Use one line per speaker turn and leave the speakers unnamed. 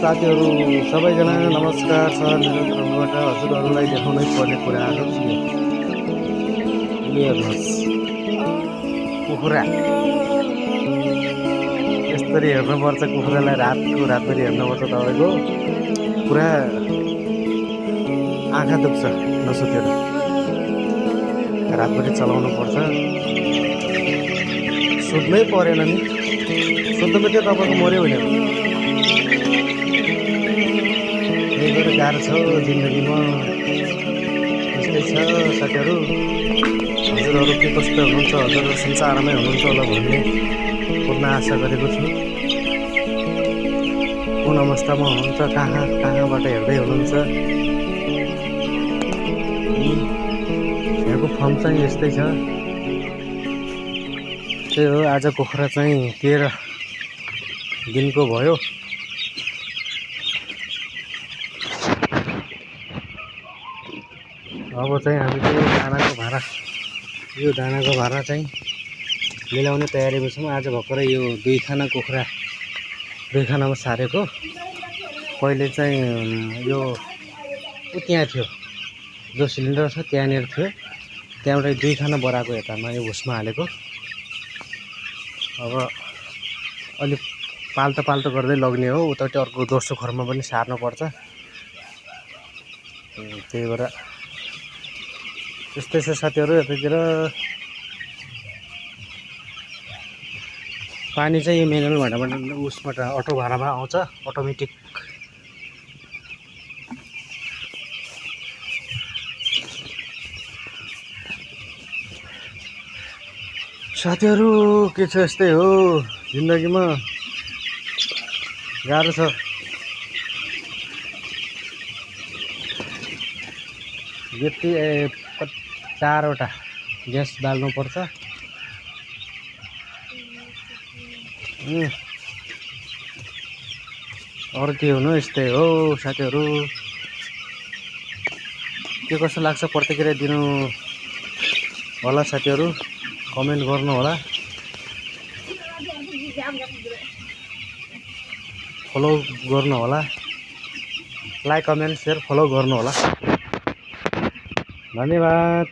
साथीहरू सबैजना नमस्कार छ मेरो तर्फबाट हजुरहरूलाई देखाउनै पर्ने कुराहरू यो हेर्नुहोस् कुखुरा यसरी हेर्नुपर्छ कुखुरालाई रातको रातभरि हेर्नुपर्छ तपाईँको पुरा आँखा दुख्छ नसुतेर रातभरि चलाउनु पर्छ सुत्नै परेन नि सुत्नु चाहिँ तपाईँको मर्यो भने यही गरेर गाह्रो छ जिन्दगीमा यस्तै छ साथीहरू हजुरहरू के कस्तो हुनुहुन्छ हजुरहरू संसारमै हुनुहुन्छ होला भन्ने पूर्ण आशा गरेको छु कुन अवस्थामा हुनुहुन्छ कहाँबाट हेर्दै हुनुहुन्छ यहाँको फर्म चाहिँ यस्तै छ त्यही हो आज कुखुरा चाहिँ 13 दिनको भयो अब चाहिँ हामी चाहिँ यो दानाको भारा चाहिँ मिलाउने तयारीमा छौँ आज भर्खरै यो 2 खाना कुखुरा 2 खानामा सारेको पहिले चाहिँ यो त्यहाँ थियो जो सिलिन्डर छ त्यहाँनिर थियो त्यहाँबाट 2 खाना बराको यतामा यो भुसमा हालेको अब अलिक पाल्टो गर्दै लग्ने हो उतापट्टि अर्को दोस्रो घरमा पनि सार्नुपर्छ त्यही भएर त्यस्तै छ साथीहरू यतातिर पानी चाहिँ यो मेनुअल भाँडाबाट उसबाट अटो भाँडामा आउँछ अटोमेटिक साथीहरू के छ यस्तै हो जिन्दगीमा गाह्रो छ यति 4वटा ग्यास बाल्नुपर्छ अरू के हुनु यस्तै हो साथीहरू के कस्तो लाग्छ प्रतिक्रिया दिनु होला साथीहरू कमेन्ट गर्नु होला फलो गर्नु होला लाइक कमेन्ट शेयर फलो गर्नु होला धन्यवाद।